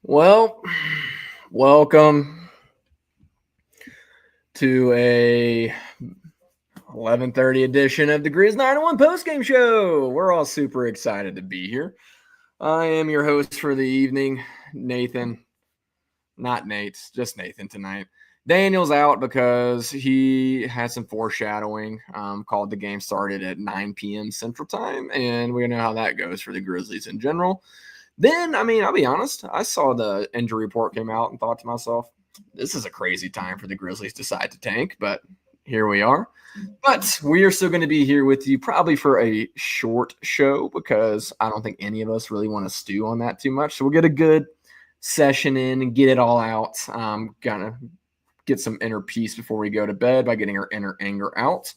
Well, welcome to a 11:30 edition of the Grizz 901 Postgame Show. We're all super excited to be here. I am your host for the evening, Nathan. Not Nate, just Nathan tonight. Daniel's out because he had some foreshadowing. Called the game started at 9 p.m. Central Time, and we know how that goes for the Grizzlies in general. Then, I'll be honest, I saw the injury report came out and thought to myself, this is a crazy time for the Grizzlies to decide to tank, but here we are. But we are still going to be here with you probably for a short show because I don't think any of us really want to stew on that too much. So we'll get a good session in and get it all out. Gonna get some inner peace before we go to bed by getting our inner anger out.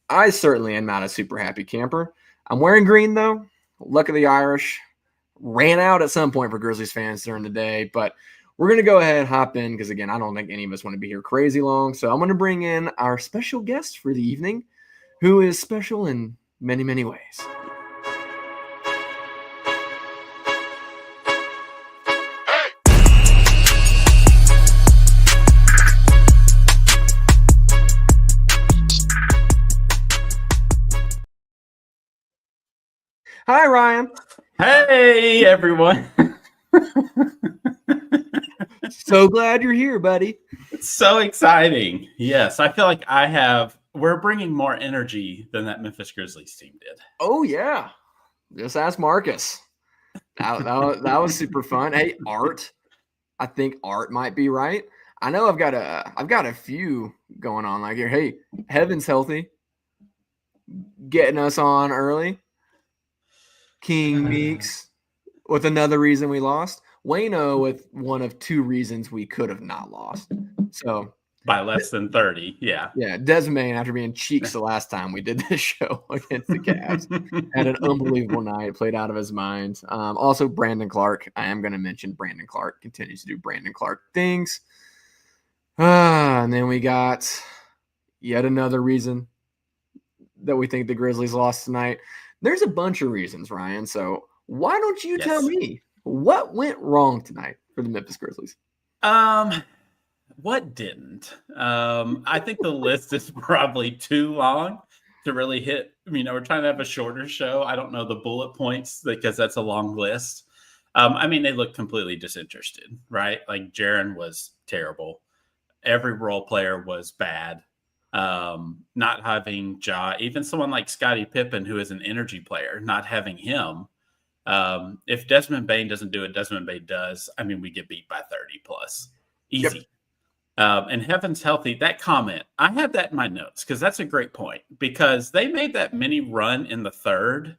I certainly am not a super happy camper. I'm wearing green though. Luck of the Irish. Ran out at some point for Grizzlies fans during the day, but we're going to go ahead and hop in because, again, I don't think any of us want to be here crazy long. So I'm going to bring in our special guest for the evening, who is special in many, many ways. Hi, Ryan. Hey, everyone. So glad you're here, buddy. It's so exciting. Yes, I feel like we're bringing more energy than that Memphis Grizzlies team did. Oh, yeah. Just ask Marcus. That was super fun. Hey, Art. I think Art might be right. I know I've got a few going on like here. Hey, Heaven's healthy. Getting us on early. King Meeks with another reason we lost. Wayno with one of two reasons we could have not lost. So by less than 30, yeah. Yeah, Desmond, after being cheeks the last time we did this show against the Cavs, had an unbelievable night, played out of his mind. Also, Brandon Clark. I am going to mention Brandon Clark continues to do Brandon Clark things. And then we got yet another reason that we think the Grizzlies lost tonight. There's a bunch of reasons, Ryan. So why don't you tell me what went wrong tonight for the Memphis Grizzlies? What didn't? I think the list is probably too long to really hit. We're trying to have a shorter show. I don't know the bullet points because that's a long list. They looked completely disinterested, right? Like Jaren was terrible. Every role player was bad. Not having Ja, even someone like Scottie Pippen, who is an energy player, not having him. If Desmond Bane doesn't do it, Desmond Bane does. We get beat by 30 plus. Easy. Yep. And Heaven's healthy. That comment, I had that in my notes because that's a great point because they made that mini run in the third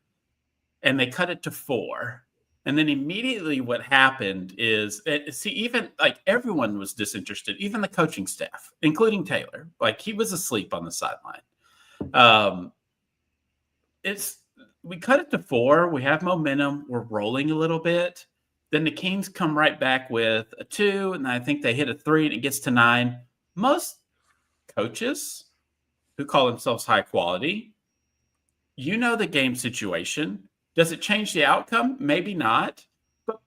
and they cut it to 4. And then immediately what happened is, even like everyone was disinterested, even the coaching staff, including Taylor. Like he was asleep on the sideline. We cut it to 4. We have momentum. We're rolling a little bit. Then the Kings come right back with a 2, and I think they hit a 3, and it gets to 9. Most coaches who call themselves high quality, the game situation. Does it change the outcome? Maybe not. But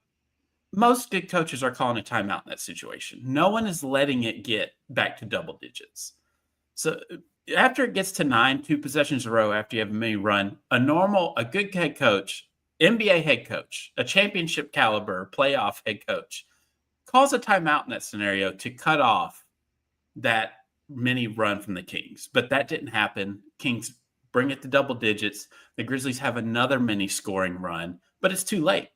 most good coaches are calling a timeout in that situation. No one is letting it get back to double digits. So after it gets to 9, 2 possessions in a row after you have a mini run, a good head coach, NBA head coach, a championship caliber playoff head coach, calls a timeout in that scenario to cut off that mini run from the Kings. But that didn't happen. Kings bring it to double digits. The Grizzlies have another mini scoring run, but it's too late.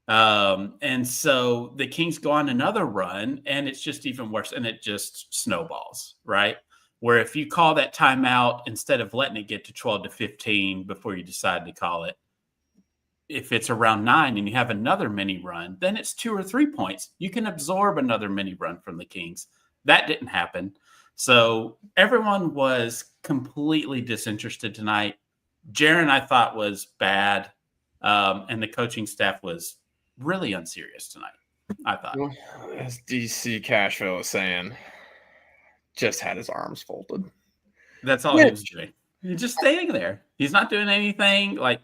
And so the Kings go on another run, and it's just even worse, and it just snowballs, right? Where if you call that timeout, instead of letting it get to 12 to 15 before you decide to call it, if it's around 9 and you have another mini run, then it's 2 or 3 points. You can absorb another mini run from the Kings. That didn't happen. So everyone was completely disinterested tonight. Jaren, I thought, was bad. And the coaching staff was really unserious tonight, I thought. Well, as DC Cashville was saying, just had his arms folded. That's all he was doing. He's just standing there. He's not doing anything. Like,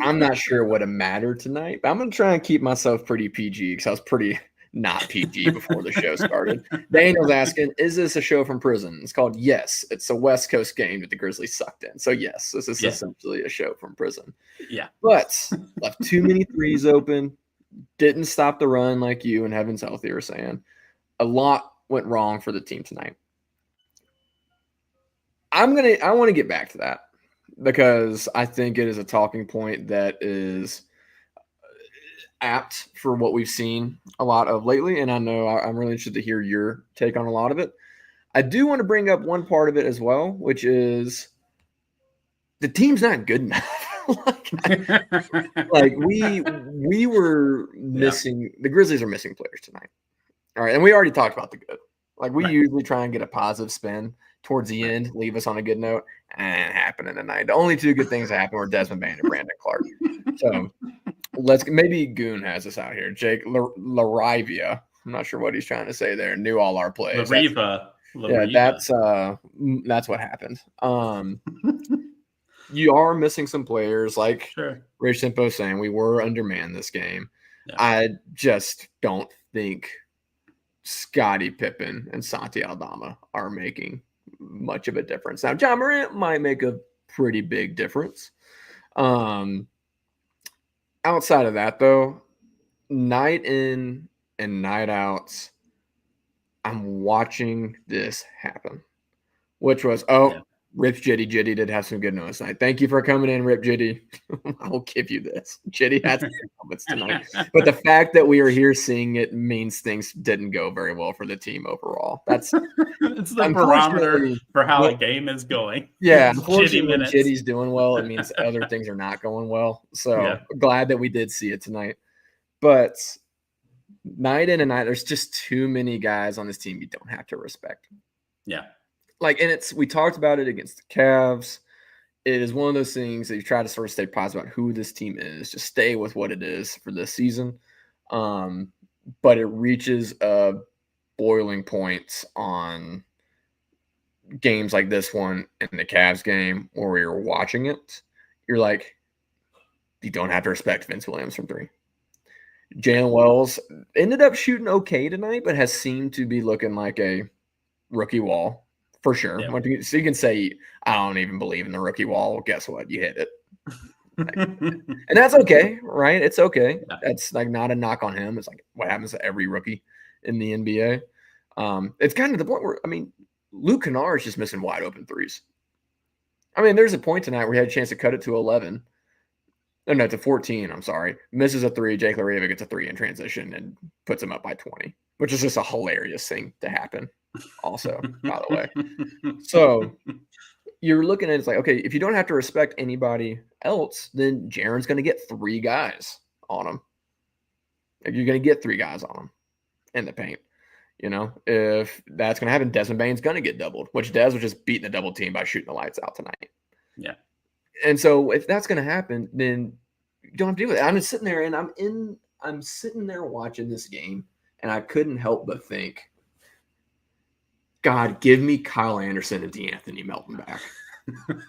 I'm not sure what would have mattered tonight, but I'm going to try and keep myself pretty PG because I was pretty not PG before the show started. Daniel's asking, is this a show from prison? It's called Yes. It's a West Coast game that the Grizzlies sucked in. So, yes, this is essentially a show from prison. Yeah. But left too many threes open, didn't stop the run like you and Heaven's Healthy are saying. A lot went wrong for the team tonight. I want to get back to that because I think it is a talking point that is apt for what we've seen a lot of lately. And I know I'm really interested to hear your take on a lot of it. I do want to bring up one part of it as well, which is the team's not good enough. like we were missing the Grizzlies are missing players tonight. All right. And we already talked about the good. Like we usually try and get a positive spin towards the end, leave us on a good note, and happening tonight. The only two good things that happened were Desmond Bain and Brandon Clark. So maybe Goon has us out here. Jake Larivia. I'm not sure what he's trying to say there. Knew all our plays. Lariva. Yeah, that's what happened. You are missing some players, like Rich Simpo saying we were undermanned this game. Yeah. I just don't think Scottie Pippen and Santi Aldama are making much of a difference. Now, John Morant might make a pretty big difference. Outside of that, though, night in and night out, I'm watching this happen, which was, Rip Jitty did have some good notes tonight. Thank you for coming in, Rip Jitty. I will give you this. Jitty had some moments tonight. But the fact that we are here seeing it means things didn't go very well for the team overall. It's the barometer for how the game is going. Yeah, unfortunately, when Jitty's doing well, it means other things are not going well. So glad that we did see it tonight. But night in and night, there's just too many guys on this team you don't have to respect. Yeah. And we talked about it against the Cavs. It is one of those things that you try to sort of stay positive about who this team is. Just stay with what it is for this season. But it reaches a boiling point on games like this one and the Cavs game where we were watching it. You're like, you don't have to respect Vince Williams from three. Jalen Wells ended up shooting okay tonight, but has seemed to be looking like a rookie wall. For sure. Yeah. So you can say, I don't even believe in the rookie wall. Well, guess what? You hit it. And that's okay, right? It's okay. Yeah. That's like not a knock on him. It's like what happens to every rookie in the NBA. It's kind of the point where, Luke Kennard is just missing wide open threes. There's a point tonight where he had a chance to cut it to 11. No, to 14, I'm sorry. Misses a three. Jake Larivia gets a three in transition and puts him up by 20, which is just a hilarious thing to happen. Also, by the way. So you're looking at it's like, okay, if you don't have to respect anybody else, then Jaren's going to get three guys on him. Like you're going to get three guys on him in the paint. If that's going to happen, Desmond Bain's going to get doubled, which Des was just beating the double team by shooting the lights out tonight. Yeah. And so if that's going to happen, then you don't have to do it. I'm just sitting there and I'm sitting there watching this game and I couldn't help but think, God, give me Kyle Anderson and DeAnthony Melton back. And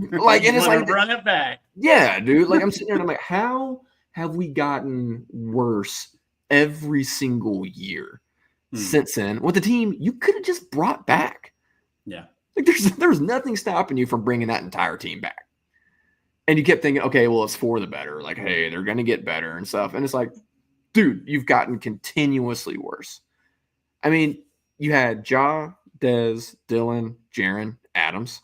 it's like run it back. Yeah, dude. Like I'm sitting there and I'm like, how have we gotten worse every single year since then with the team you could have just brought back? Yeah. Like there's nothing stopping you from bringing that entire team back. And you kept thinking, okay, well, it's for the better. Like, hey, they're going to get better and stuff. And it's like, dude, you've gotten continuously worse. You had Ja, Dez, Dylan, Jaren, Adams.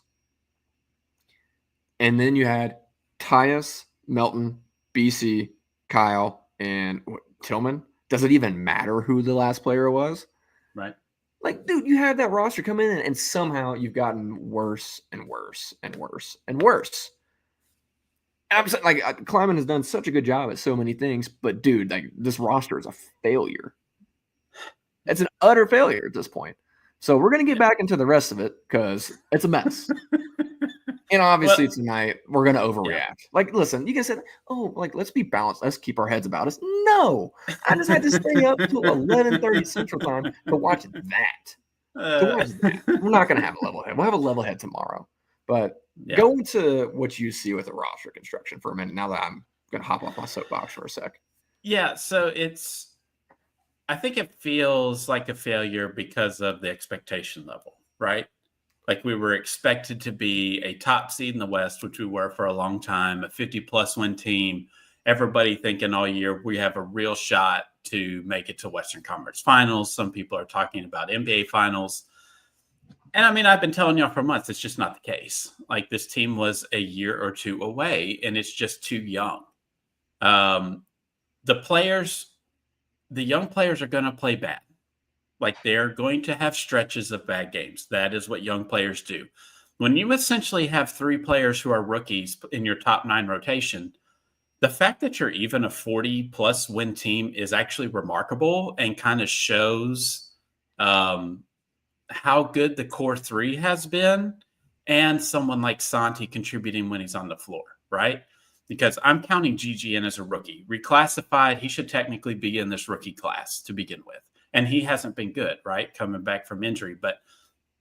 And then you had Tyus, Melton, BC, Kyle, and Tillman. Does it even matter who the last player was? Right. Like, dude, you had that roster come in and somehow you've gotten worse and worse and worse and worse. I'm saying, like, Kleiman has done such a good job at so many things, but dude, like this roster is a failure. It's an utter failure at this point. So we're going to get back into the rest of it because it's a mess. And obviously tonight we're going to overreact. Yeah. Like, listen, you can say, let's be balanced. Let's keep our heads about us. No, I just had to stay up till 11:30 Central Time to watch that. We're not going to have a level head. We'll have a level head tomorrow. But go into what you see with the roster construction for a minute now that I'm going to hop off my soapbox for a sec. Yeah, so I think it feels like a failure because of the expectation level, right? Like we were expected to be a top seed in the West, which we were for a long time, a 50-plus win team. Everybody thinking all year we have a real shot to make it to Western Conference Finals. Some people are talking about NBA Finals. And I mean, I've been telling y'all for months, it's just not the case. Like this team was a year or two away, and it's just too young. The young players are going to play bad. Like they're going to have stretches of bad games. That is what young players do. When you essentially have 3 players who are rookies in your top 9 rotation, the fact that you're even a 40-plus win team is actually remarkable and kind of shows how good the core 3 has been, and someone like Santi contributing when he's on the floor, right? Because I'm counting Gigi in as a rookie. Reclassified, he should technically be in this rookie class to begin with. And he hasn't been good, right? Coming back from injury. But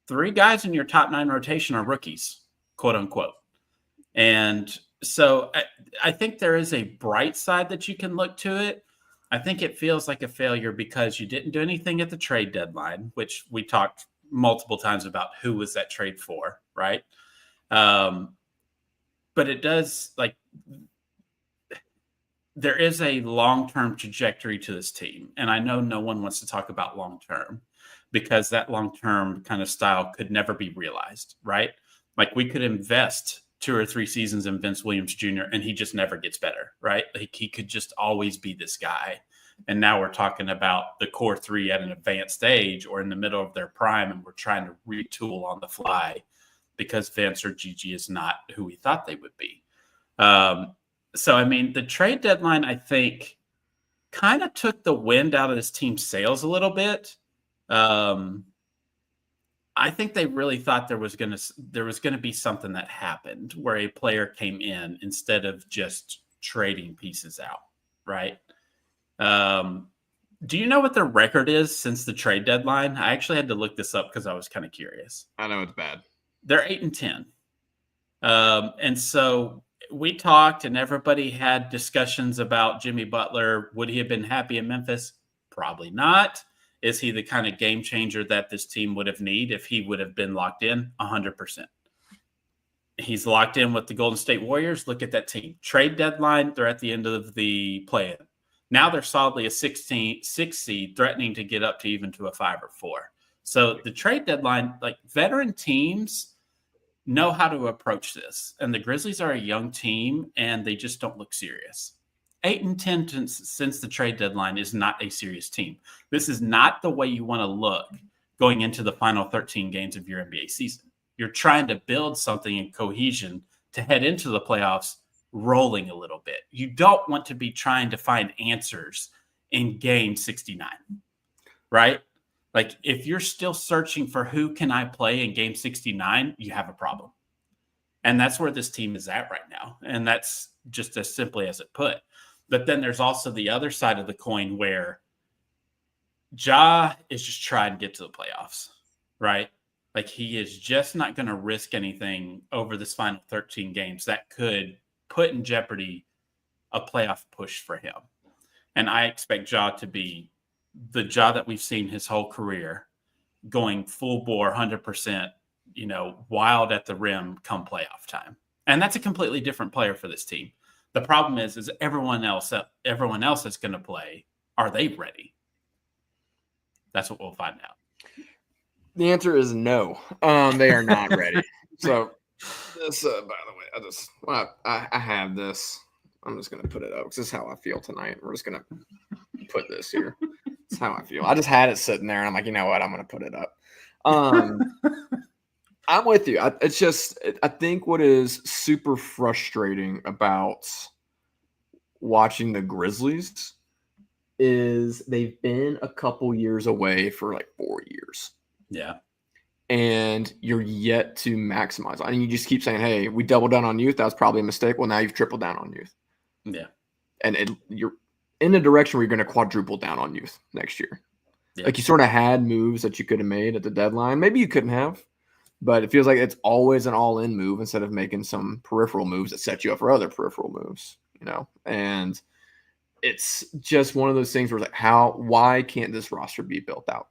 3 guys in your top 9 rotation are rookies, quote unquote. And so I think there is a bright side that you can look to it. I think it feels like a failure because you didn't do anything at the trade deadline, which we talked multiple times about who was that trade for, right? But it does, like, there is a long-term trajectory to this team. And I know no one wants to talk about long-term because that long-term kind of style could never be realized, right? Like we could invest 2 or 3 seasons in Vince Williams Jr. and he just never gets better, right? Like he could just always be this guy. And now we're talking about the core 3 at an advanced stage or in the middle of their prime, and we're trying to retool on the fly because Vince or Gigi is not who we thought they would be. So, I mean, the trade deadline, I think, kind of took the wind out of this team's sails a little bit. I think they really thought there was going to be something that happened where a player came in instead of just trading pieces out, right? Do you know what their record is since the trade deadline? I actually had to look this up because I was kind of curious. I know it's bad. They're 8-10. And so we talked and everybody had discussions about Jimmy Butler. Would he have been happy in Memphis? Probably not. Is he the kind of game changer that this team would have needed if he would have been locked in? 100%. He's locked in with the Golden State Warriors. Look at that team. Trade deadline, they're at the end of the play-in. Now they're solidly a 6 seed, threatening to get up to even to a 5 or 4. So the trade deadline, like veteran teams know how to approach this. And the Grizzlies are a young team, and they just don't look serious. 8-10 since the trade deadline is not a serious team. This is not the way you want to look going into the final 13 games of your NBA season. You're trying to build something in cohesion to head into the playoffs rolling a little bit. You don't want to be trying to find answers in game 69, right? Like if you're still searching for who can I play in game 69, you have a problem. And that's where this team is at right now. And that's just as simply as it put. But then there's also the other side of the coin where Ja is just trying to get to the playoffs, right? Like he is just not going to risk anything over this final 13 games that could put in jeopardy a playoff push for him. And I expect Ja to be the Ja that we've seen his whole career, going full bore, 100%, wild at the rim come playoff time. And that's a completely different player for this team. The problem is everyone else that's going to play, are they ready? That's what we'll find out. The answer is no. They are not ready. So this, by the way, I have this. I'm just going to put it up because this is how I feel tonight. We're just going to put this here. It's how I feel. I just had it sitting there, and I'm like, you know what? I'm going to put it up. I'm with you. I think what is super frustrating about watching the Grizzlies is they've been a couple years away for like 4 years. Yeah. And you're yet to maximize. I mean, you just keep saying, hey, we doubled down on youth. That was probably a mistake. Well, now you've tripled down on youth. Yeah. And you're in a direction where you're going to quadruple down on youth next year. Yeah. Like you sort of had moves that you could have made at the deadline. Maybe you couldn't have, but it feels like it's always an all-in move instead of making some peripheral moves that set you up for other peripheral moves. and it's just one of those things where it's like, why can't this roster be built out?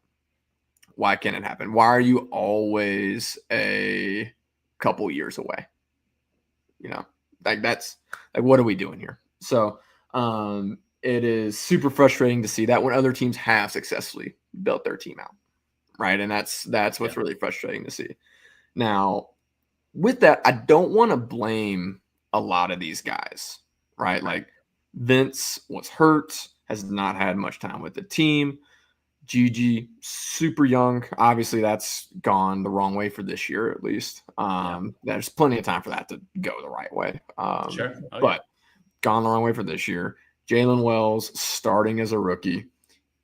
Why can't it happen? Why are you always a couple years away? Like that's like, what are we doing here? So it is super frustrating to see that when other teams have successfully built their team out, right? And that's what's really frustrating to see. Now, with that, I don't want to blame a lot of these guys, right? Like Vince was hurt, has not had much time with the team. Gigi, super young. Obviously, that's gone the wrong way for this year, at least. There's plenty of time for that to go the right way. Sure. But gone the wrong way for this year. Jalen Wells starting as a rookie.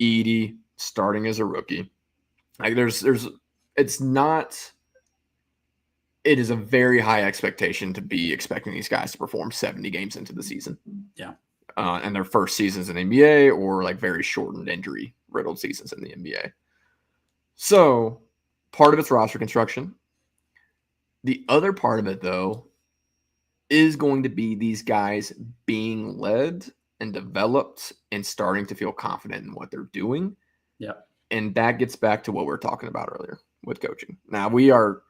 Edey starting as a rookie. Like it is a very high expectation to be expecting these guys to perform 70 games into the season. Yeah. And their first seasons in the NBA or like very shortened injury riddled seasons in the NBA. So part of it's roster construction. The other part of it, though, is going to be these guys being led and developed and starting to feel confident in what they're doing. Yeah. And that gets back to what we were talking about earlier with coaching. Now, we are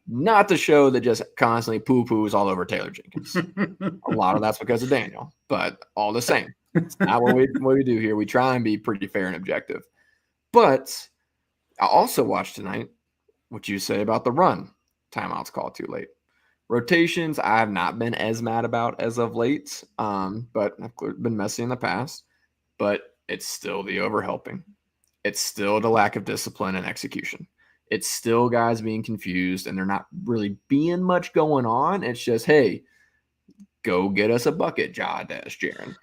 not the show that just constantly poo-poos all over Taylor Jenkins. A lot of that's because of Daniel, but all the same. It's not what we do here. We try and be pretty fair and objective. But I also watched tonight what you say about the run. Timeouts called too late. Rotations, I have not been as mad about as of late, but I've been messy in the past. But it's still the overhelping. It's still the lack of discipline and execution. It's still guys being confused, and they're not really being much going on. It's just, hey, go get us a bucket, Jaren.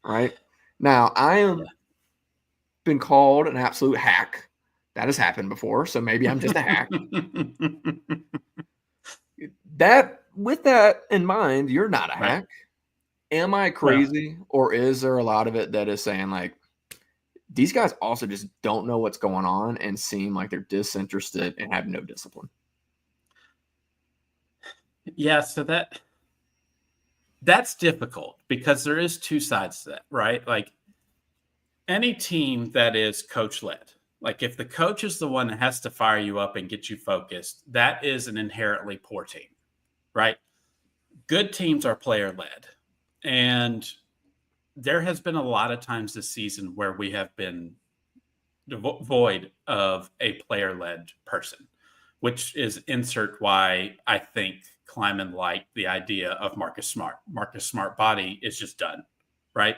Right? Now, I am been called an absolute hack. That has happened before, so maybe I'm just a hack. With that in mind, you're not a hack. Am I crazy, or is there a lot of it that is saying, like, these guys also just don't know what's going on and seem like they're disinterested and have no discipline? Yeah, so that's difficult because there is two sides to that, right? Like any team that is coach-led, like if the coach is the one that has to fire you up and get you focused, that is an inherently poor team, right? Good teams are player-led. And there has been a lot of times this season where we have been void of a player-led person, which is insert why I think Kleiman liked the idea of Marcus Smart. Marcus Smart body is just done, right?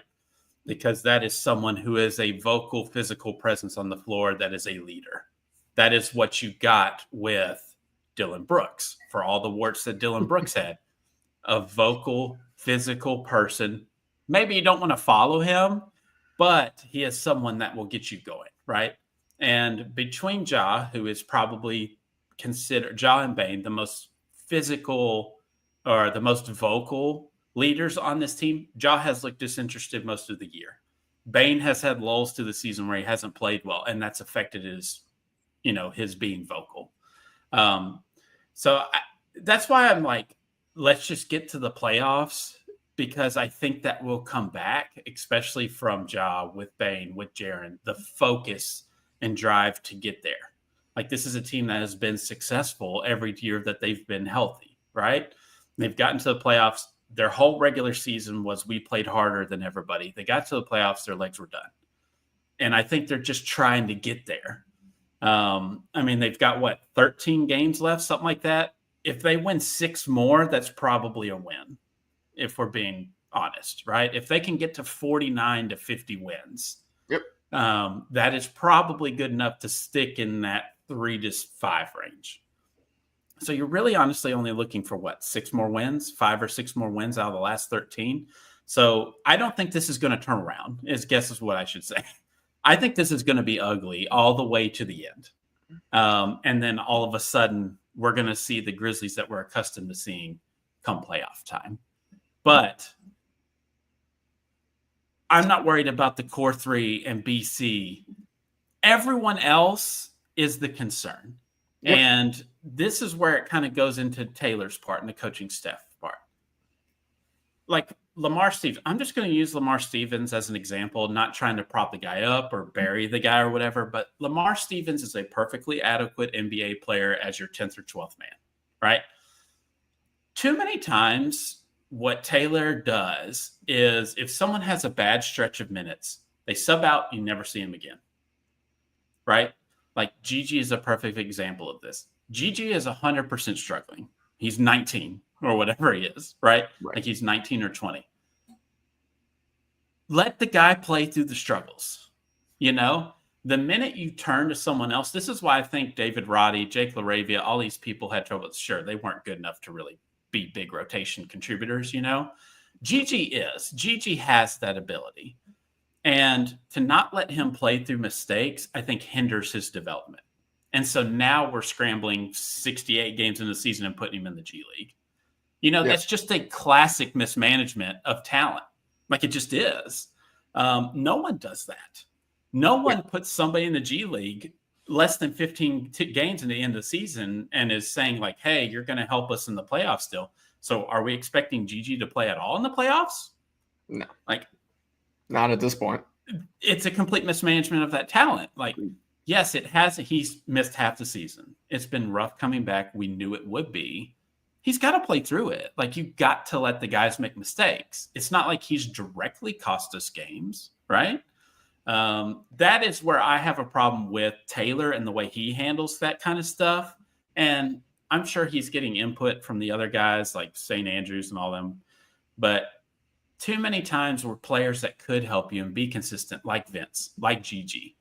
Because that is someone who is a vocal, physical presence on the floor that is a leader. That is what you got with Dylan Brooks, for all the warts that Dylan Brooks had. A vocal, physical person. Maybe you don't want to follow him, but he is someone that will get you going, right? And between Ja, who is probably considered, Ja and Bane, the most physical or the most vocal leaders on this team, Ja has looked disinterested most of the year. Bane has had lulls to the season where he hasn't played well, and that's affected his being vocal. That's why I'm like, let's just get to the playoffs, because I think that will come back, especially from Ja, with Bane, with Jaren, the focus and drive to get there. Like, this is a team that has been successful every year that they've been healthy, right? They've gotten to the playoffs. Their whole regular season was we played harder than everybody. They got to the playoffs, their legs were done. And I think they're just trying to get there. They've got, 13 games left, something like that. If they win 6 more, that's probably a win, if we're being honest, right? If they can get to 49 to 50 wins, that is probably good enough to stick in that 3 to 5 range. So you're really honestly only looking for 6 more wins, 5 or 6 more wins out of the last 13. So I don't think this is going to turn around, is what I should say. I think this is going to be ugly all the way to the end. And then all of a sudden, we're going to see the Grizzlies that we're accustomed to seeing come playoff time. But I'm not worried about the core 3 and BC. Everyone else is the concern. Yep. And this is where it kind of goes into Taylor's part and the coaching staff part. like Lamar Stevens, I'm just going to use Lamar Stevens as an example, not trying to prop the guy up or bury the guy or whatever, but Lamar Stevens is a perfectly adequate NBA player as your 10th or 12th man, right? Too many times, what Taylor does is if someone has a bad stretch of minutes, they sub out, you never see him again, right? Like Gigi is a perfect example of this. Gigi is 100% struggling. He's 19 or whatever he is, right? Like he's 19 or 20. Let the guy play through the struggles. The minute you turn to someone else, this is why I think David Roddy, Jake LaRavia, all these people had trouble. Sure, they weren't good enough to really be big rotation contributors, Gigi has that ability. And to not let him play through mistakes, I think hinders his development. And so now we're scrambling 68 games in the season and putting him in the G League. That's just a classic mismanagement of talent. Like it just is. No one does that. No one puts somebody in the G League less than 15 games in the end of the season and is saying like, hey, you're going to help us in the playoffs still. So are we expecting Gigi to play at all in the playoffs? No. Like, not at this point. It's a complete mismanagement of that talent. Like, yes, he's missed half the season. It's been rough coming back. We knew it would be. He's got to play through it. Like, you got to let the guys make mistakes. It's not like he's directly cost us games, right? That is where I have a problem with Taylor and the way he handles that kind of stuff. And I'm sure he's getting input from the other guys like St. Andrews and all them. But too many times were players that could help you and be consistent, like Vince, like Gigi.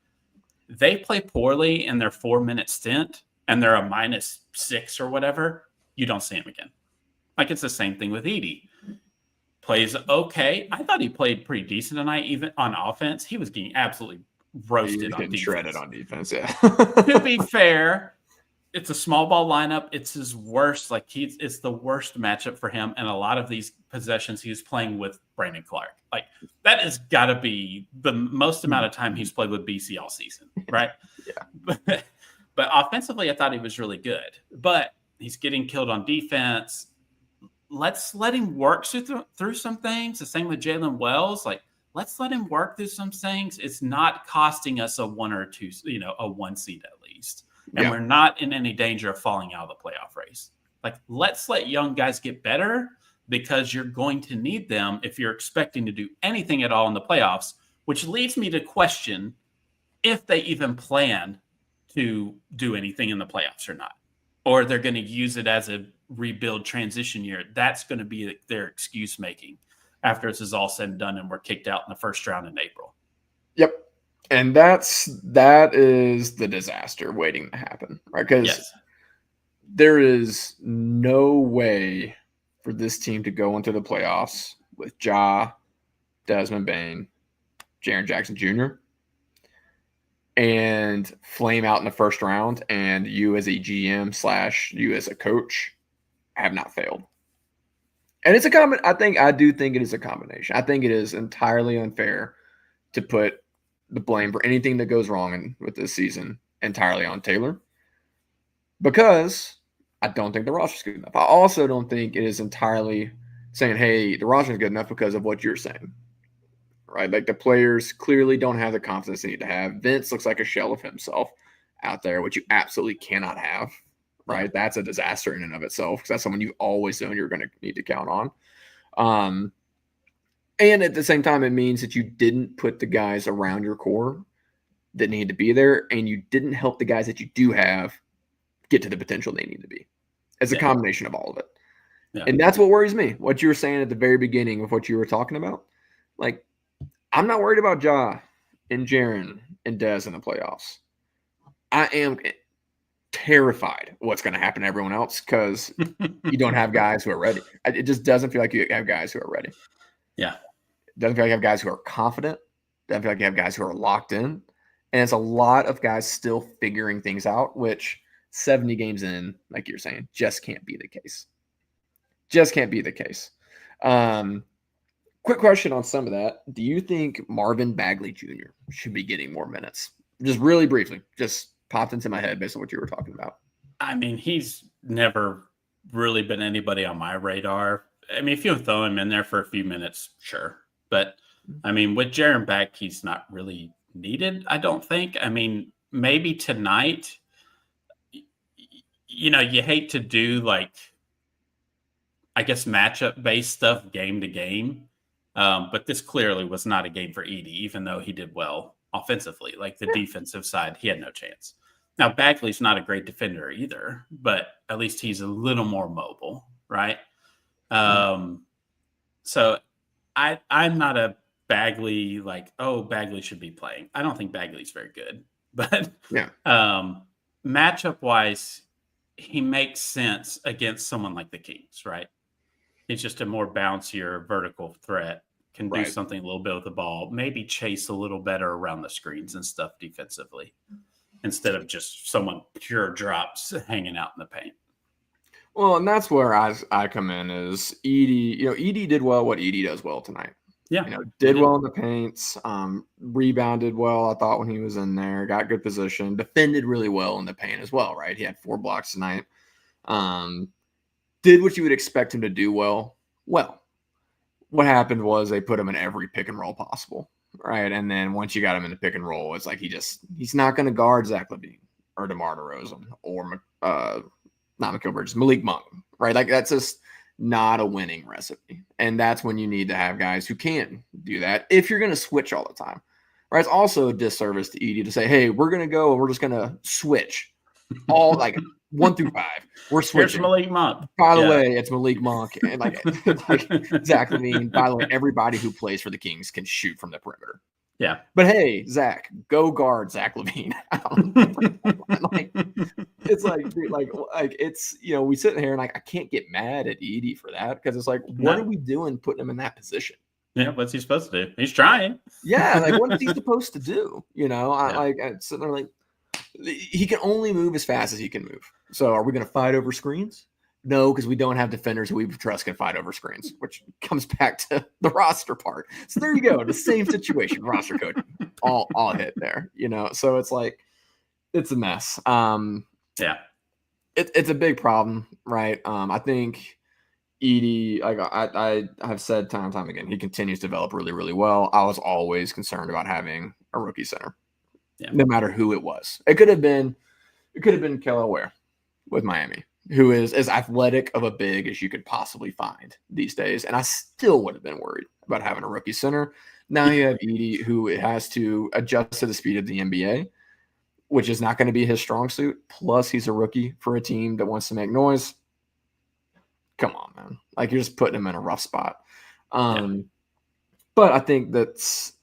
They play poorly in their 4-minute stint and they're a -6 or whatever. You don't see him again. Like it's the same thing with Edey. Plays okay. I thought he played pretty decent tonight, even on offense. He was getting absolutely roasted on defense. Shredded on defense, yeah. To be fair, it's a small ball lineup. It's his worst. Like it's the worst matchup for him. And a lot of these possessions, he was playing with Brandon Clark. Like that has got to be the most amount of time he's played with BC all season, right? Yeah. But offensively, I thought he was really good. But he's getting killed on defense. Let's let him work through some things. The same with Jalen Wells. Like, let's let him work through some things. It's not costing us a 1 or 2, a 1 seed at least. And we're not in any danger of falling out of the playoff race. Like, let's let young guys get better because you're going to need them if you're expecting to do anything at all in the playoffs, which leads me to question if they even plan to do anything in the playoffs or not. Or they're going to use it as a rebuild transition year. That's going to be their excuse making after this is all said and done and we're kicked out in the first round in April. Yep. And that is the disaster waiting to happen, right? Because there is no way for this team to go into the playoffs with Ja, Desmond Bane, Jaren Jackson Jr., and flame out in the first round, and you as a GM / you as a coach have not failed. And it's I do think it is a combination. I think it is entirely unfair to put the blame for anything that goes wrong with this season entirely on Taylor, because I don't think the roster's good enough. I also don't think it is entirely saying, hey, the roster's good enough because of what you're saying. Right? Like the players clearly don't have the confidence they need to have. Vince looks like a shell of himself out there, which you absolutely cannot have. Right? That's a disaster in and of itself because that's someone you've always known you're going to need to count on. And at the same time, it means that you didn't put the guys around your core that need to be there, and you didn't help the guys that you do have get to the potential they need to be. It's a combination of all of it. Yeah. And that's what worries me. What you were saying at the very beginning of what you were talking about. Like, I'm not worried about Ja and Jaren and Dez in the playoffs. I am terrified of what's going to happen to everyone else because you don't have guys who are ready. It just doesn't feel like you have guys who are ready. Yeah. It doesn't feel like you have guys who are confident. It doesn't feel like you have guys who are locked in. And it's a lot of guys still figuring things out, which 70 games in, like you're saying, just can't be the case. Just can't be the case. Quick question on some of that. Do you think Marvin Bagley Jr. should be getting more minutes? Just really briefly, just popped into my head based on what you were talking about. I mean, he's never really been anybody on my radar. I mean, if you throw him in there for a few minutes, sure. But I mean, with Jaren back, he's not really needed, I don't think. I mean, maybe tonight, you hate to do like, I guess, matchup based stuff game to game. But this clearly was not a game for Edie, even though he did well offensively. Like the defensive side, he had no chance. Now, Bagley's not a great defender either, but at least he's a little more mobile, right? So I'm not a Bagley like, oh, Bagley should be playing. I don't think Bagley's very good, but matchup wise, he makes sense against someone like the Kings, right? He's just a more bouncier vertical threat, can do something a little bit with the ball, maybe chase a little better around the screens and stuff defensively, instead of just someone pure drops hanging out in the paint. Well, and that's where I come in is Edie. Edie did well what Edie does well tonight. Yeah. Did well in the paints, rebounded well, I thought, when he was in there, got good position, defended really well in the paint as well, right? He had 4 blocks tonight. Did what you would expect him to do well. Well, what happened was they put him in every pick and roll possible, right? And then once you got him in the pick and roll, it's like he's not going to guard Zach LaVine or DeMar DeRozan or not Mikal Bridges, Malik Monk, right? Like that's just not a winning recipe. And that's when you need to have guys who can do that if you're going to switch all the time, right? It's also a disservice to Edie to say, hey, we're going to go and we're just going to switch all like 1 through 5. We're switching. Here's Malik Monk. By the way, it's Malik Monk. And like Zach LaVine, by the way, everybody who plays for the Kings can shoot from the perimeter. Yeah. But hey, Zach, go guard Zach LaVine. It's like, dude, like it's, we sit here and like, I can't get mad at Edie for that because it's like, what are we doing putting him in that position? Yeah. What's he supposed to do? He's trying. Yeah. Like, what is he supposed to do? I'm sitting there like, he can only move as fast as he can move. So are we going to fight over screens? No, because we don't have defenders who we trust can fight over screens, which comes back to the roster part. So there you go. The same situation, roster coaching, all hit there, So it's like, it's a mess. It's a big problem, right? I think Edie, like I have said time and time again, he continues to develop really, really well. I was always concerned about having a rookie center, no matter who it was. It could have been Kelly Ware with Miami, who is as athletic of a big as you could possibly find these days. And I still would have been worried about having a rookie center. Now you have Edie, who has to adjust to the speed of the NBA, which is not going to be his strong suit. Plus, he's a rookie for a team that wants to make noise. Come on, man. Like, you're just putting him in a rough spot. But I think this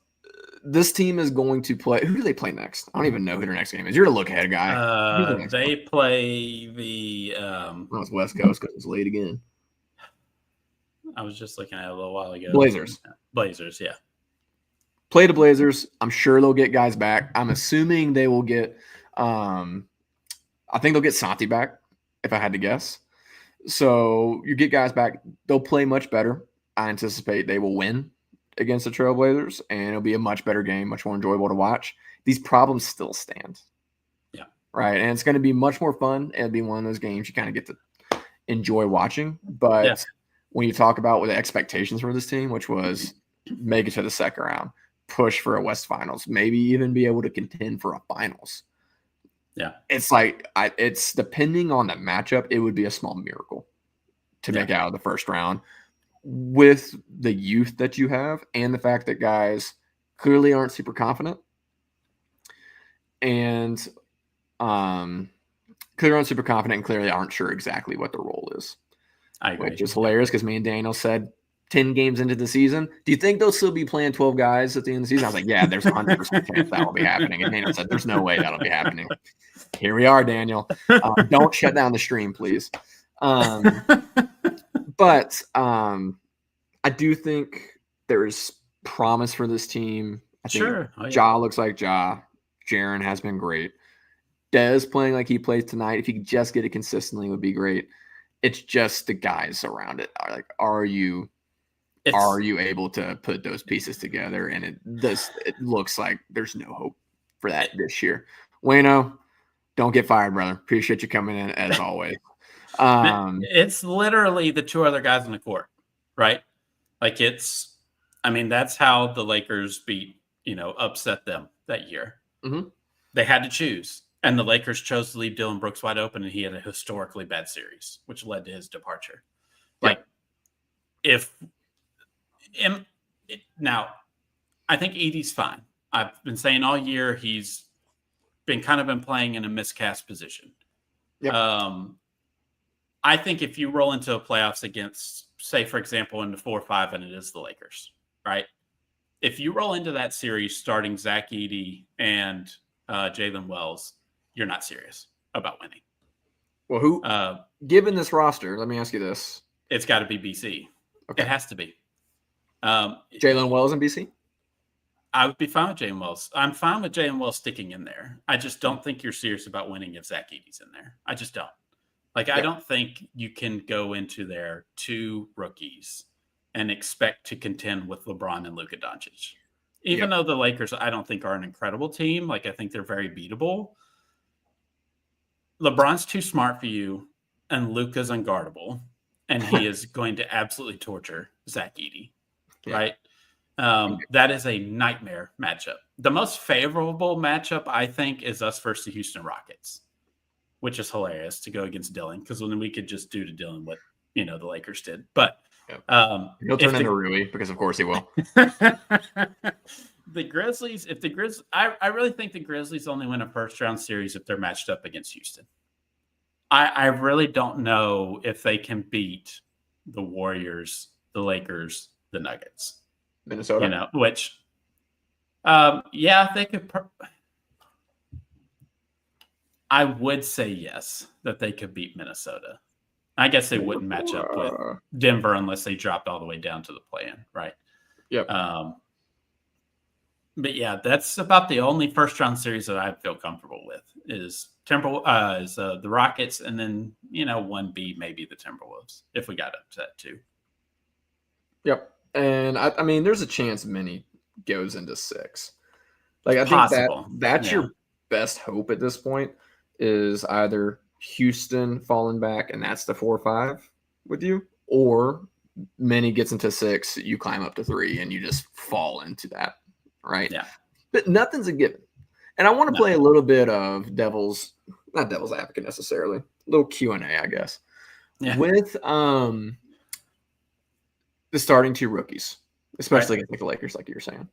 team is going to play. Who do they play next? I don't even know who their next game is. You're a look-ahead guy. They play the it's West Coast because it's late again. I was just looking at it a little while ago. Blazers, yeah. Play the Blazers. I'm sure they'll get guys back. I'm assuming they will get I think they'll get Santi back, if I had to guess. So you get guys back. They'll play much better. I anticipate they will win against the Trailblazers, and it'll be a much better game, much more enjoyable to watch. These problems still stand. Yeah. Right. And it's going to be much more fun. It'll be one of those games you kind of get to enjoy watching. But when you talk about what the expectations for this team, which was make it to the second round, push for a West Finals, maybe even be able to contend for a Finals. Yeah. It's like, it's depending on the matchup, it would be a small miracle to make it out of the first round with the youth that you have and the fact that guys clearly aren't super confident and clearly aren't sure exactly what the role is. I agree. Which is hilarious because me and Daniel said 10 games into the season, do you think they'll still be playing 12 guys at the end of the season? I was like, yeah, there's 100% chance that will be happening. And Daniel said, there's no way that'll be happening. Here we are, Daniel. Don't shut down the stream, please. But I do think there's promise for this team. I think Ja looks like Ja. Jaren has been great. Dez playing like he plays tonight. If he could just get it consistently, it would be great. It's just the guys around it. Are you able to put those pieces together? And it looks like there's no hope for that this year. Wayno, don't get fired, brother. Appreciate you coming in as always. It's literally the 2 other guys on the court. right? Like that's how the Lakers upset them that year. Mm-hmm. They had to choose. And the Lakers chose to leave Dylan Brooks wide open, and he had a historically bad series, which led to his departure. Yep. Now, I think Edey's fine. I've been saying all year he's been playing in a miscast position. Yep. I think if you roll into a playoffs against, say, for example, in the 4-5, and it is the Lakers, right? If you roll into that series starting Zach Edey and Jalen Wells, you're not serious about winning. Well, given this roster, let me ask you this. It's got to be BC. Okay. It has to be. Jalen Wells and BC? I would be fine with Jalen Wells. I'm fine with Jalen Wells sticking in there. I just don't think you're serious about winning if Zach Edey's in there. I just don't. I don't think you can go into there 2 rookies and expect to contend with LeBron and Luka Doncic. Even though the Lakers, I don't think, are an incredible team. I think they're very beatable. LeBron's too smart for you, and Luka's unguardable, and he is going to absolutely torture Zach Edey, right? That is a nightmare matchup. The most favorable matchup, I think, is us versus the Houston Rockets, which is hilarious to go against Dylan, because then we could just do to Dylan what the Lakers did. But he'll turn into Rui, because of course he will. The Grizzlies, I really think the Grizzlies only win a first-round series if they're matched up against Houston. I really don't know if they can beat the Warriors, the Lakers, the Nuggets. Minnesota? Which, they could. I would say yes, that they could beat Minnesota. I guess they wouldn't match up with Denver unless they dropped all the way down to the play-in, right? Yep. But yeah, that's about the only first-round series that I feel comfortable with is the Rockets, and then 1B maybe the Timberwolves if we got upset too. Yep, and I mean, there's a chance Minnie goes into 6. I possible. think that's your best hope at this point is either Houston falling back, and that's the 4-5 with you, or Minnie gets into 6, you climb up to 3, and you just fall into that. Right. Yeah. But nothing's a given. And I want to play a little bit of not devil's advocate necessarily, a little Q&A, I guess. Yeah. With the starting 2 rookies, especially against the Lakers, like you were saying.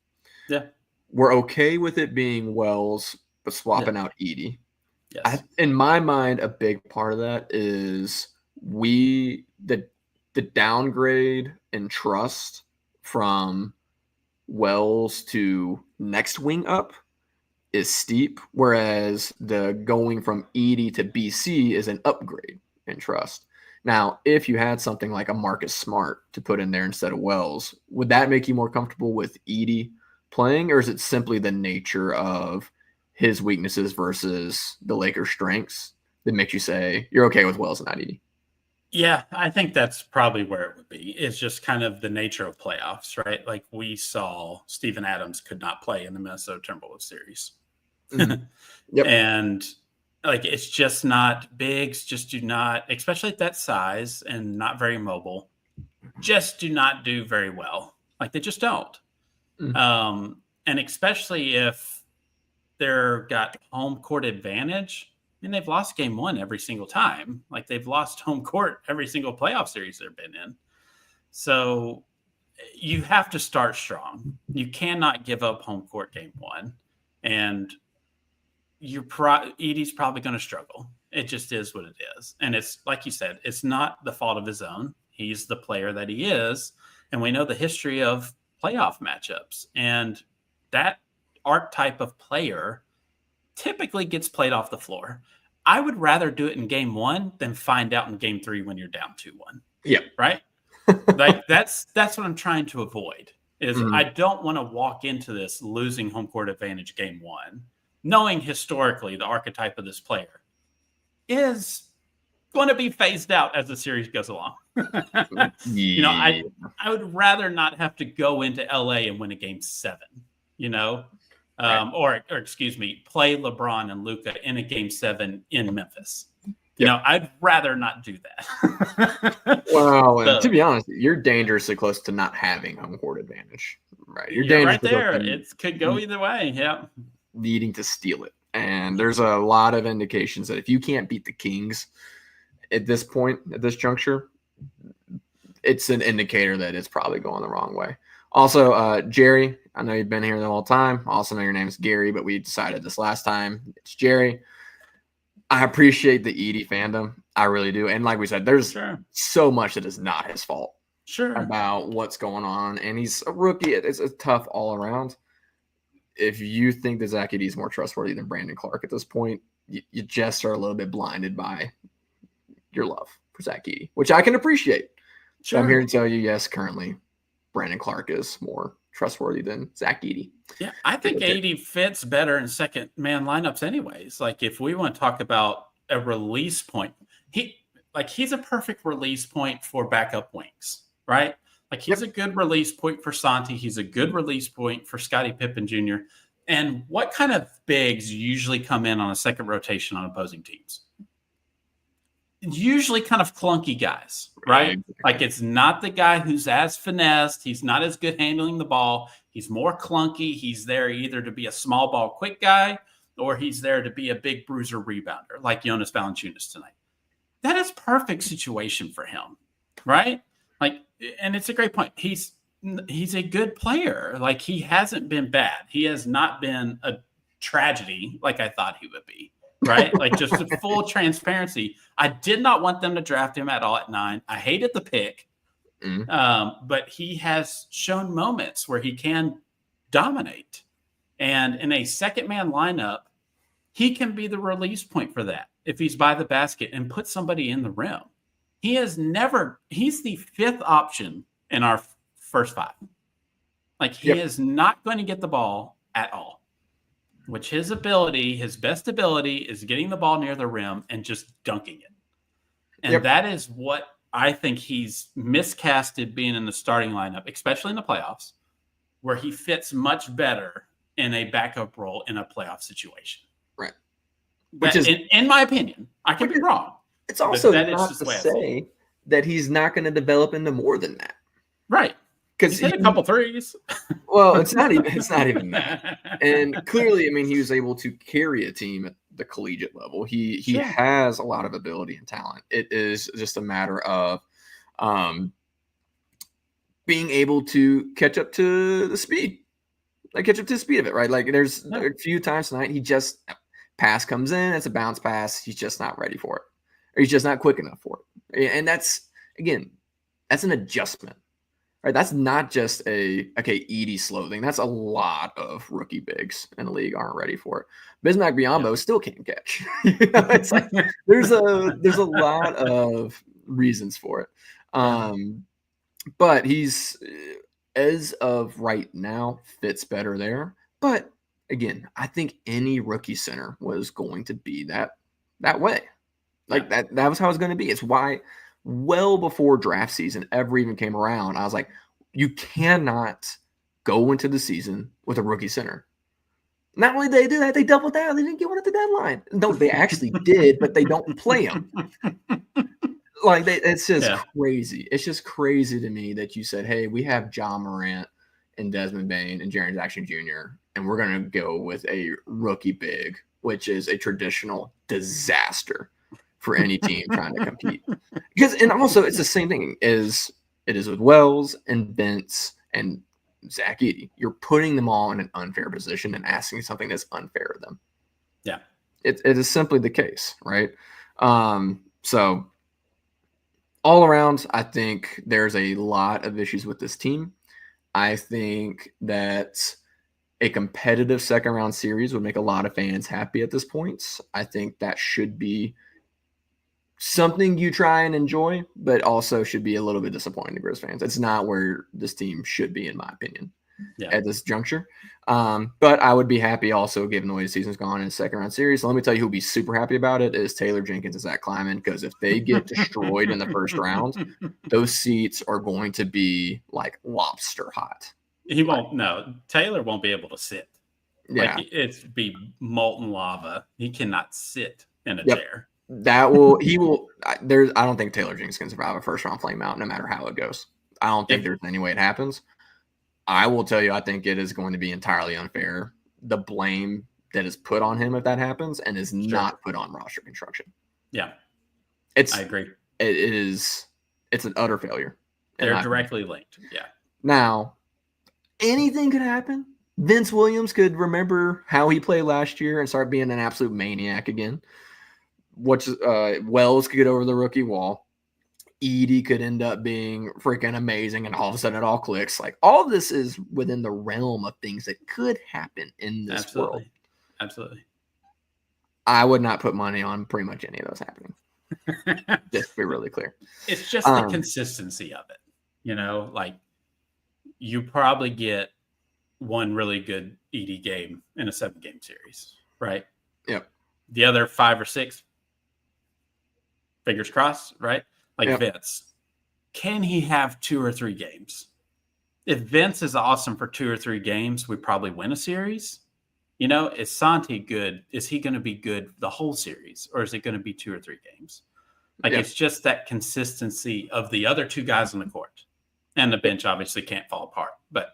Yeah. We're okay with it being Wells, but swapping out Edey. Yes. In my mind, a big part of that is the downgrade in trust from Wells to next wing up is steep, whereas the going from Edey to BC is an upgrade in trust. Now, if you had something like a Marcus Smart to put in there instead of Wells, would that make you more comfortable with Edey playing, or is it simply the nature of his weaknesses versus the Lakers' strengths that makes you say you're okay with Wells and not Edey? Yeah, I think that's probably where it would be. It's just kind of the nature of playoffs, right? We saw Steven Adams could not play in the Minnesota Timberwolves series. Mm-hmm. Yep. And it's just not, bigs just do not, especially at that size and not very mobile, just do not do very well. They just don't. Mm-hmm. And especially if they're got home court advantage, and they've lost game 1 every single time. They've lost home court every single playoff series they've been in. So you have to start strong. You cannot give up home court game 1. And Edey's probably going to struggle. It just is what it is. And it's like you said, it's not the fault of his own. He's the player that he is. And we know the history of playoff matchups. And that archetype of player typically gets played off the floor. I would rather do it in game 1 than find out in game 3 when you're down 2-1. Yeah. Right? That's what I'm trying to avoid is I don't want to walk into this losing home court advantage game 1, knowing historically the archetype of this player is going to be phased out as the series goes along. I would rather not have to go into LA and win a game 7, or excuse me, play LeBron and Luka in a game 7 in Memphis. I'd rather not do that. Well, and to be honest, you're dangerously close to not having home court advantage, right? You're dangerously right there. close to It could go either way. Yeah. needing to steal it. And there's a lot of indications that if you can't beat the Kings at this point, at this juncture, it's an indicator that it's probably going the wrong way. Also, Jerry, I know you've been here the whole time. I also know your name's Gary, but we decided this last time it's Jerry. I appreciate the Edie fandom. I really do. And like we said, there's so much that is not his fault about what's going on. And he's a rookie. It's a tough all around. If you think that Zach Edey is more trustworthy than Brandon Clark at this point, you just are a little bit blinded by your love for Zach Edey, which I can appreciate. So I'm here to tell you, yes, currently Brandon Clark is more trustworthy than Zach Edey. Yeah, I think Edey fits better in second man lineups anyways. Like if we want to talk about a release point, he's a perfect release point for backup wings, right? Like he's a good release point for Santi. He's a good release point for Scottie Pippen Jr. And what kind of bigs usually come in on a second rotation on opposing teams? Usually kind of clunky guys, right? Like it's not the guy who's as finessed. He's not as good handling the ball. He's more clunky. He's there either to be a small ball quick guy or he's there to be a big bruiser rebounder like Jonas Valanciunas tonight. That is perfect situation for him, right? Like, and it's a great point. He's a good player. Like he hasn't been bad. He has not been a tragedy like I thought he would be. Right? Like just a full transparency. I did not want them to draft him at all at 9. I hated the pick. But he has shown moments where he can dominate. And in a second man lineup, he can be the release point for that if he's by the basket and put somebody in the rim. He's the 5th option in our first 5. Like he is not going to get the ball at all. Which his best ability is getting the ball near the rim and just dunking it. And that is what I think he's miscasted being in the starting lineup, especially in the playoffs, where he fits much better in a backup role in a playoff situation. Right. Which is, in my opinion, I could be wrong. It's also not to say that he's not going to develop into more than that. Right. Because he hit a couple threes. Well, it's not even that. And clearly, I mean, he was able to carry a team at the collegiate level. He has a lot of ability and talent. It is just a matter of being able to catch up to the speed. Like catch up to the speed of it, right? Like there's a few times tonight he just pass comes in, it's a bounce pass, he's just not ready for it. Or he's just not quick enough for it. And that's an adjustment. Right, that's not just Edie slow thing. That's a lot of rookie bigs in the league aren't ready for it. Bismack Biyombo still can't catch. It's like there's a lot of reasons for it. But he's as of right now fits better there. But again, I think any rookie center was going to be that way. Like that was how it's going to be. It's why well before draft season ever even came around, I was like, you cannot go into the season with a rookie center. Not only did they do that, they doubled down. They didn't get one at the deadline. No, they actually did, but they don't play them. Like it's just crazy. It's just crazy to me that you said, hey, we have John Morant and Desmond Bane and Jaren Jackson Jr., and we're going to go with a rookie big, which is a traditional disaster for any team trying to compete. And also it's the same thing as it is with Wells and Bentz and Zach Edey. You're putting them all in an unfair position and asking something that's unfair to them. Yeah. It is simply the case, right? So all around, I think there's a lot of issues with this team. I think that a competitive second round series would make a lot of fans happy at this point. I think that should be something you try and enjoy, but also should be a little bit disappointing to Grizz fans. It's not where this team should be, in my opinion, at this juncture. But I would be happy also, given the way the season's gone in a second round series. So let me tell you who'll be super happy about it is Taylor Jenkins and Zach Kleiman, because if they get destroyed in the first round, those seats are going to be like lobster hot. He won't. No, Taylor won't be able to sit. Yeah, like, it's be molten lava. He cannot sit in a chair. He will. I don't think Taylor Jenkins can survive a first round flame out, no matter how it goes. I don't think there's any way it happens. I will tell you, I think it is going to be entirely unfair. The blame that is put on him if that happens and is not put on roster construction. Yeah. I agree. It's an utter failure. They're directly linked. Yeah. Now, anything could happen. Vince Williams could remember how he played last year and start being an absolute maniac again. Wells could get over the rookie wall. Edey could end up being freaking amazing, and all of a sudden it all clicks. Like, all of this is within the realm of things that could happen in this world. Absolutely. I would not put money on pretty much any of those happening. Just to be really clear. It's just the consistency of it. You know, like, you probably get one really good Edey game in a 7-game series, right? Yep. The other 5 or 6, fingers crossed, right? Like, yep. Vince, can he have 2 or 3 games? If Vince is awesome for 2 or 3 games, we probably win a series. You know, is Santi good? Is he going to be good the whole series, or is it going to be 2 or 3 games? Like, yep. It's just that consistency of the other 2 guys on the court. And the bench obviously can't fall apart, but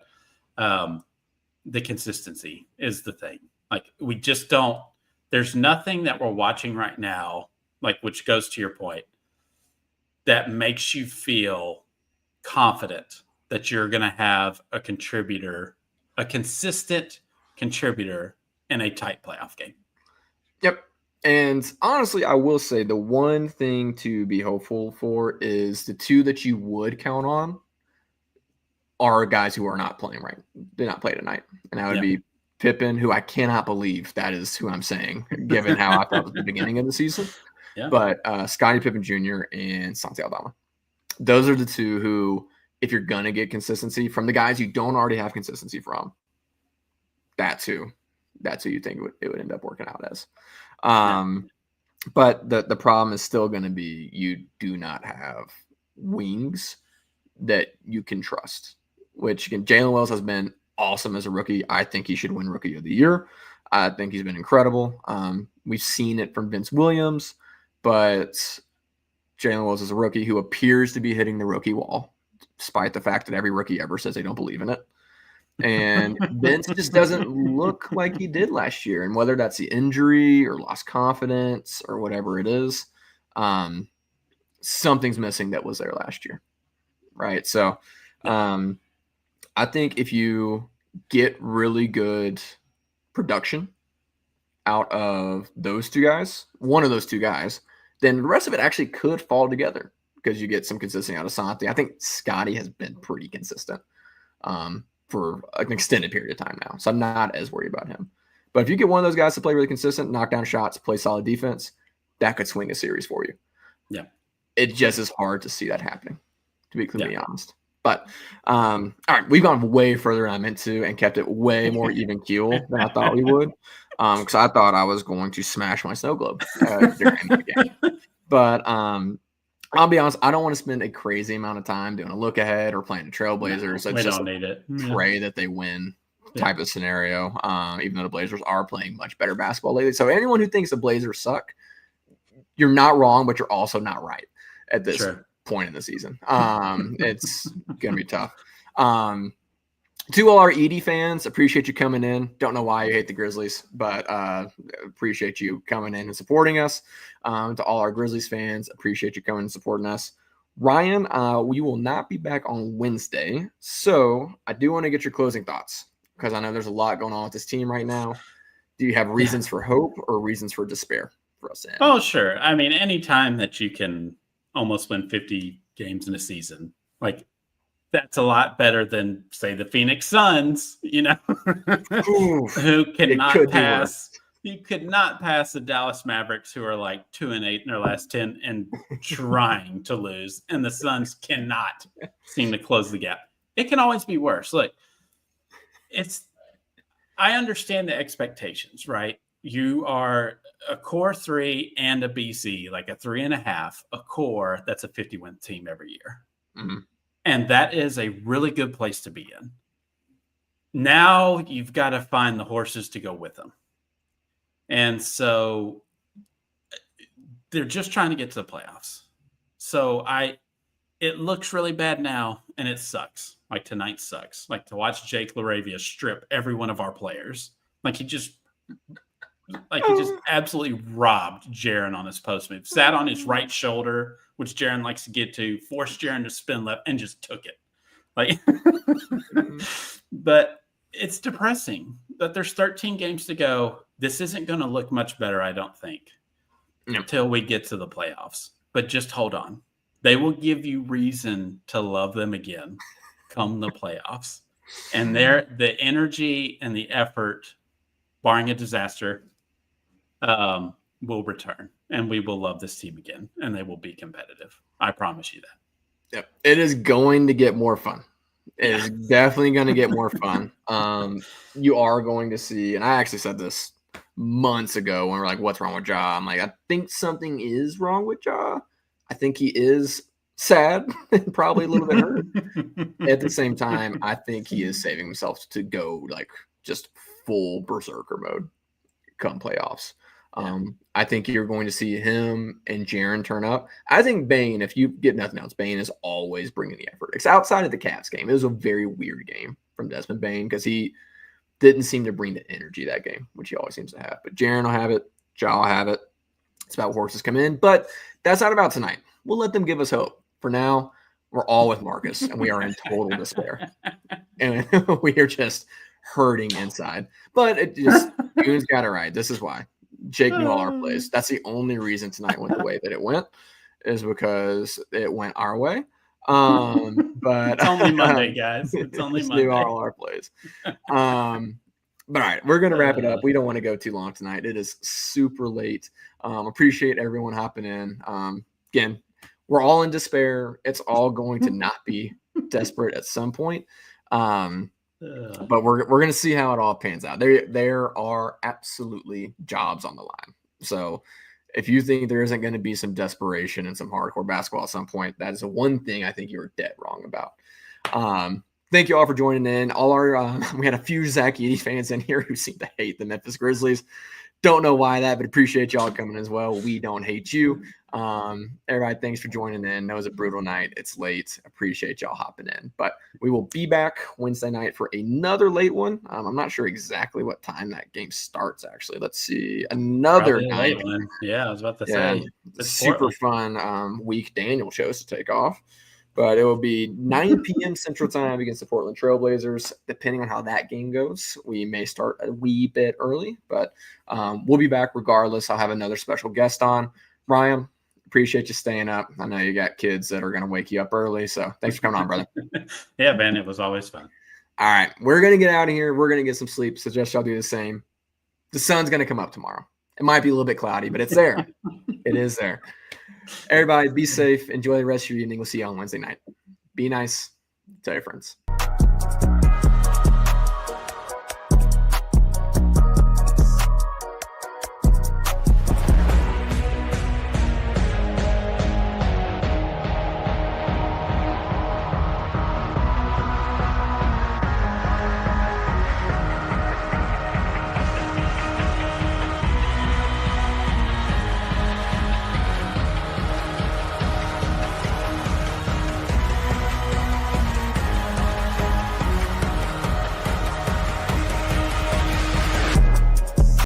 the consistency is the thing. Like, we just don't – there's nothing that we're watching right now, like, which goes to your point, that makes you feel confident that you're going to have a contributor, a consistent contributor in a tight playoff game. Yep. And honestly, I will say the one thing to be hopeful for is the 2 that you would count on are guys who are not playing right. Did not play tonight. And that would be Pippen, who I cannot believe that is who I'm saying, given how I felt at the beginning of the season. Yeah. But Scottie Pippen Jr. and Santi Aldama. Those are the 2 who, if you're going to get consistency from the guys you don't already have consistency from, that's who you think it would end up working out as. But the problem is still going to be you do not have wings that you can trust, which, again, Jalen Wells has been awesome as a rookie. I think he should win Rookie of the Year. I think he's been incredible. We've seen it from Vince Williams, but Jalen Wells is a rookie who appears to be hitting the rookie wall, despite the fact that every rookie ever says they don't believe in it. And Vince just doesn't look like he did last year. And whether that's the injury or lost confidence or whatever it is, something's missing that was there last year. Right. So I think if you get really good production out of those 2 guys, one of those 2 guys, then the rest of it actually could fall together because you get some consistency out of Santi. I think Scotty has been pretty consistent for an extended period of time now. So I'm not as worried about him. But if you get one of those guys to play really consistent, knock down shots, play solid defense, that could swing a series for you. Yeah. It just is hard to see that happening, to be completely honest. But all right, we've gone way further than I meant to and kept it way more even keel than I thought we would. Because I thought I was going to smash my snow globe during the game. But I'll be honest, I don't want to spend a crazy amount of time doing a look ahead or playing the Trailblazers. We don't need it. Pray that they win type of scenario, even though the Blazers are playing much better basketball lately. So anyone who thinks the Blazers suck, you're not wrong, but you're also not right at this point in the season. It's going to be tough. To all our Edey fans, appreciate you coming in. Don't know why you hate the Grizzlies, but appreciate you coming in and supporting us. To all our Grizzlies fans, appreciate you coming and supporting us. Ryan, we will not be back on Wednesday, so I do want to get your closing thoughts because I know there's a lot going on with this team right now. Do you have reasons for hope or reasons for despair for us to end? Oh, sure. I mean, anytime that you can almost win 50 games in a season, like, that's a lot better than, say, the Phoenix Suns, you know, who cannot pass. You could not pass the Dallas Mavericks, who are like 2-8 in their last 10 and trying to lose. And the Suns cannot seem to close the gap. It can always be worse. Look, I understand the expectations, right? You are a core 3 and a BC, like a 3.5, a core that's a 50-win team every year. Mm-hmm. And that is a really good place to be in. Now you've got to find the horses to go with them. And so they're just trying to get to the playoffs. So it looks really bad now, and it sucks. Like tonight sucks. Like to watch Jake LaRavia strip every one of our players. Like he just absolutely robbed Jaren on his post move. Sat on his right shoulder, which Jaren likes to get to, forced Jaren to spin left, and just took it. Like, but it's depressing that there's 13 games to go. This isn't going to look much better, I don't think, until we get to the playoffs. But just hold on. They will give you reason to love them again come the playoffs. And the energy and the effort, barring a disaster, will return. And we will love this team again. And they will be competitive. I promise you that. Yep. It is going to get more fun. It is definitely going to get more fun. You are going to see, and I actually said this months ago when we're like, what's wrong with Ja? I'm like, I think something is wrong with Ja. I think he is sad and probably a little bit hurt. At the same time, I think he is saving himself to go like just full berserker mode come playoffs. I think you're going to see him and Jaren turn up. I think Bane, if you get nothing else, Bane is always bringing the effort. It's outside of the Cavs game. It was a very weird game from Desmond Bane because he didn't seem to bring the energy that game, which he always seems to have. But Jaren will have it. Ja will have it. It's about horses come in. But that's not about tonight. We'll let them give us hope. For now, we're all with Marcus, and we are in total despair. And we are just hurting inside. But it just, Goon's got it right. This is why. Jake knew all our plays. That's the only reason tonight went the way that it went, is because it went our way. But it's only Monday, guys. It's only Monday. Knew all our plays. But all right, we're gonna wrap it up. We don't want to go too long tonight. It is super late. Appreciate everyone hopping in. Again, we're all in despair. It's all going to not be desperate at some point. But we're going to see how it all pans out. There are absolutely jobs on the line. So if you think there isn't going to be some desperation and some hardcore basketball at some point, that is the one thing I think you were dead wrong about. Thank you all for joining in. We had a few Zach Edey fans in here who seem to hate the Memphis Grizzlies. Don't know why that, but appreciate y'all coming as well. We don't hate you. Everybody, thanks for joining in. That was a brutal night. It's late. Appreciate y'all hopping in. But we will be back Wednesday night for another late one. I'm not sure exactly what time that game starts, actually. Let's see. Another late one. Yeah, I was about to say. Super fun week Daniel chose to take off. But it will be 9 p.m. Central Time against the Portland Trailblazers. Depending on how that game goes, we may start a wee bit early, but we'll be back regardless. I'll have another special guest on. Ryan, appreciate you staying up. I know you got kids that are going to wake you up early, so thanks for coming on, brother. Yeah, man, it was always fun. All right, we're going to get out of here. We're going to get some sleep. Suggest y'all do the same. The sun's going to come up tomorrow. It might be a little bit cloudy, but it's there. It is there. Everybody, be safe. Enjoy the rest of your evening. We'll see you on Wednesday night. Be nice. Tell your friends.